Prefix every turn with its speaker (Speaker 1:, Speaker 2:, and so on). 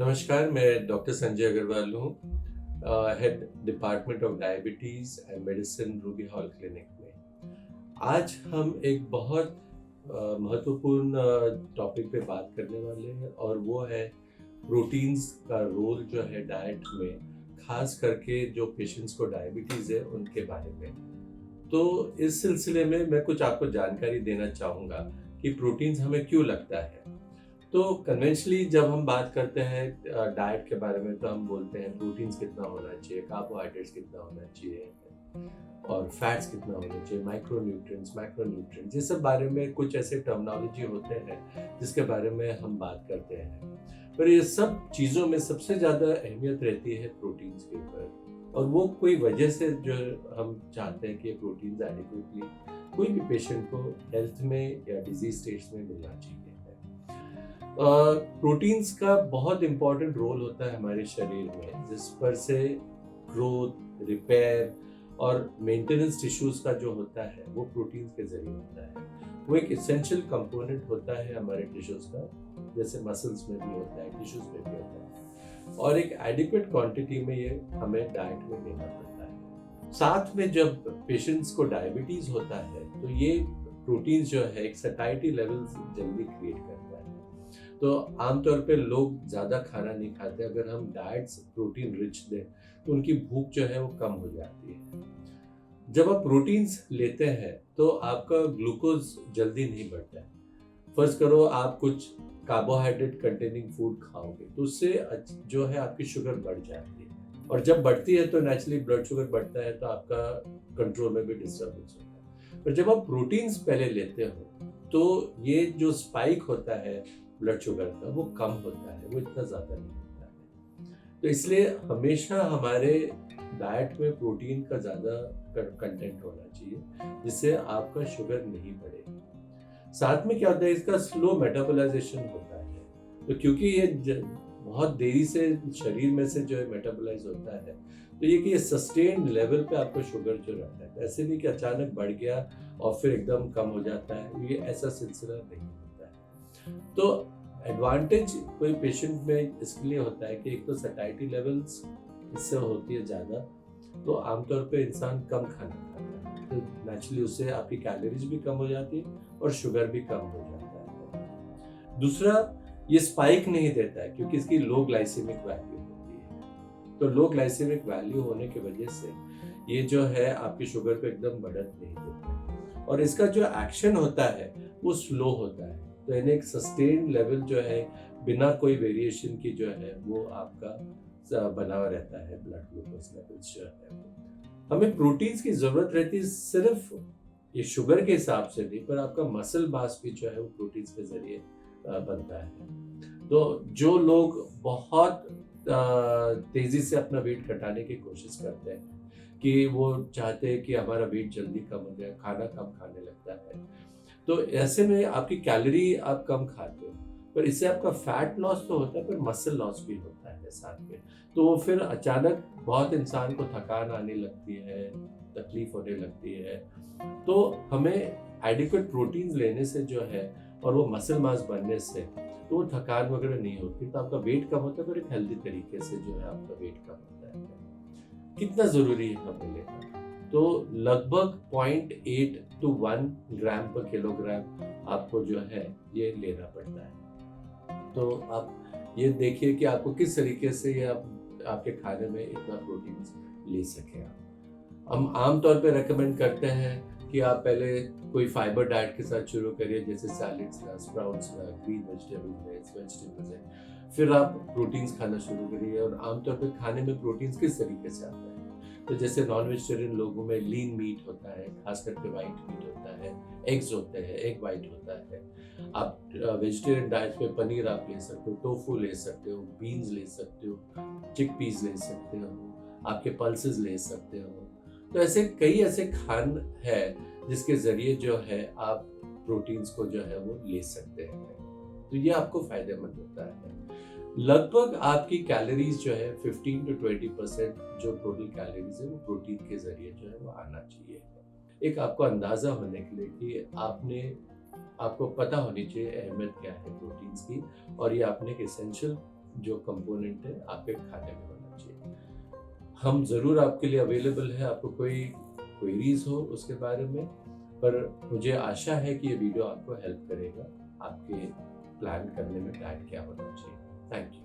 Speaker 1: नमस्कार, मैं डॉक्टर संजय अग्रवाल हूँ, head department of diabetes and medicine Ruby hall clinic में। आज हम एक बहुत महत्वपूर्ण टॉपिक पे बात करने वाले हैं और वो है प्रोटीन्स का रोल जो है डाइट में, खास करके जो पेशेंट्स को डायबिटीज़ है उनके बारे में। तो इस सिलसिले में मैं कुछ आपको जानकारी देना चाहूँगा कि प्रोटीन्स हमें क्यों लगता है। तो कन्वेंशनली जब हम बात करते हैं डाइट के बारे में, तो हम बोलते हैं प्रोटीन्स कितना होना चाहिए, कार्बोहाइड्रेट्स कितना होना चाहिए और फैट्स कितना होना चाहिए, माइक्रोन्यूट्रिएंट्स, मैक्रोन्यूट्रिएंट्स, ये सब बारे में कुछ ऐसे टर्मिनोलॉजी होते हैं जिसके बारे में हम बात करते हैं। पर ये सब चीज़ों में सबसे ज़्यादा अहमियत रहती है प्रोटीन्स के ऊपर, और वो कोई वजह से जो हम चाहते हैं कि प्रोटीन्स एडिक्वेटली कोई भी पेशेंट को हेल्थ में या डिजीज स्टेट्स में मिलना चाहिए। प्रोटीन्स का बहुत इम्पोर्टेंट रोल होता है हमारे शरीर में, जिस पर से ग्रोथ, रिपेयर और मेंटेनेंस टिश्यूज का जो होता है वो प्रोटीन्स के जरिए होता है। वो एक एसेंशियल कंपोनेंट होता है हमारे टिश्यूज का, जैसे मसल्स में भी होता है, टिश्यूज में भी होता है, और एक एडिक्वेट क्वांटिटी में ये हमें डाइट में लेना पड़ता है। साथ में जब पेशेंट्स को डायबिटीज होता है तो ये प्रोटीन्स जो है एक सैटिस्फैक्टरी लेवल जल्दी क्रिएट करता है। तो आमतौर पे लोग ज़्यादा खाना नहीं खाते, अगर हम डाइट्स प्रोटीन रिच दें तो उनकी भूख जो है वो कम हो जाती है। जब आप प्रोटीन्स लेते हैं तो आपका ग्लूकोज जल्दी नहीं बढ़ता है। फर्ज करो आप कुछ कार्बोहाइड्रेट कंटेनिंग फूड खाओगे तो उससे जो है आपकी शुगर बढ़ जाती है, और जब बढ़ती है तो नेचुरली ब्लड शुगर बढ़ता है, तो आपका कंट्रोल में भी डिस्टर्बेंस होता है। पर जब आप प्रोटीन्स पहले लेते हो तो ये जो स्पाइक होता है ब्लड शुगर का वो कम होता है, वो इतना ज़्यादा नहीं होता है। तो इसलिए हमेशा हमारे डाइट में प्रोटीन का ज़्यादा कंटेंट होना चाहिए, जिससे आपका शुगर नहीं बढ़ेगा। साथ में क्या होता है, इसका स्लो मेटाबोलाइजेशन होता है। तो क्योंकि ये बहुत देरी से शरीर में से जो है मेटाबोलाइज होता है, तो ये कि ये सस्टेन लेवल पे आपका शुगर जो रहता है, ऐसे नहीं कि अचानक बढ़ गया और फिर एकदम कम हो जाता है, ये ऐसा सिलसिला नहीं होता है। तो एडवांटेज कोई पेशेंट में इसके लिए होता है कि एक तो सैटिस्फैक्टरी लेवल्स इससे होती है ज़्यादा, तो आमतौर पे इंसान कम खाना खाता है, तो नेचुरली उससे आपकी कैलोरीज भी कम हो जाती है और शुगर भी कम हो जाता है। दूसरा, ये स्पाइक नहीं देता है क्योंकि इसकी लो ग्लाइसेमिक वैल्यू होती है। तो लो ग्लाइसेमिक वैल्यू होने की वजह से ये जो है आपकी शुगर को एकदम बढ़त नहीं देता, और इसका जो एक्शन होता है वो स्लो होता है। तो यानी एक सस्टेन लेवल जो है बिना कोई वेरिएशन की जो है वो आपका बना हुआ रहता है, ब्लड ग्लूकोज लेवल्स जो है। हमें प्रोटीन्स की जरूरत रहती है सिर्फ ये शुगर के हिसाब से नहीं, पर आपका मसल मास भी जो है वो प्रोटीन्स के जरिए बनता है। तो जो लोग बहुत तेजी से अपना वेट घटाने की कोशिश करते हैं, कि वो चाहते हैं कि हमारा वेट जल्दी कम हो जाए, खाना कम खाने लगता है, तो ऐसे में आपकी कैलोरी आप कम खाते हो, पर इससे आपका फैट लॉस तो होता है पर मसल लॉस भी होता है साथ में। तो वो फिर अचानक बहुत इंसान को थकान आने लगती है, तकलीफ होने लगती है। तो हमें एडिक्वेट प्रोटीन्स लेने से जो है और वो मसल मास बनने से तो वो थकान वगैरह नहीं होती, तो आपका वेट कम होता है, पर एक हेल्दी तरीके से जो है आपका वेट कम होता है। कितना ज़रूरी है हमें लेना? तो लगभग 0.8 टू 1 ग्राम पर किलोग्राम आपको जो है ये लेना पड़ता है। तो आप ये देखिए कि आपको किस तरीके से ये आप आपके खाने में इतना प्रोटीन्स ले सकें आप। हम आम तौर पे रेकमेंड करते हैं कि आप पहले कोई फाइबर डाइट के साथ शुरू करिए, जैसे सैलेड्स का, स्प्राउट्स का, ग्रीन वेजिटेबल्स है, फिर आप प्रोटीन्स खाना शुरू करिए। और आमतौर पे खाने में प्रोटीन्स किस तरीके से आता है, तो जैसे नॉन वेजिटेरियन लोगों में लीन मीट होता है, खास करके वाइट मीट होता है, एग्स होते हैं, एग वाइट होता है। आप वेजिटेरियन डाइट में पनीर आप ले सकते हो, टोफू ले सकते हो, बीन्स ले सकते हो, चिक पीस ले सकते हो, आपके पल्सेस ले सकते हो। तो ऐसे कई ऐसे खान है जिसके जरिए जो है आप प्रोटीन्स को जो है वो ले सकते हैं, तो ये आपको फायदेमंद होता है। लगभग आपकी कैलोरीज जो है 15 to 20% जो टोटल कैलोरीज है वो प्रोटीन के जरिए जो है वो आना चाहिए। एक आपको अंदाजा होने के लिए कि आपको पता होनी चाहिए अहमियत क्या है प्रोटीन्स की, और ये आपने एक एसेंशियल जो कंपोनेंट है आपके खाने में होना चाहिए। हम ज़रूर आपके लिए अवेलेबल है, आपको कोई क्वेरीज हो उसके बारे में, पर मुझे आशा है कि ये वीडियो आपको हेल्प करेगा आपके प्लान करने में डाइट क्या होना चाहिए। Thank you.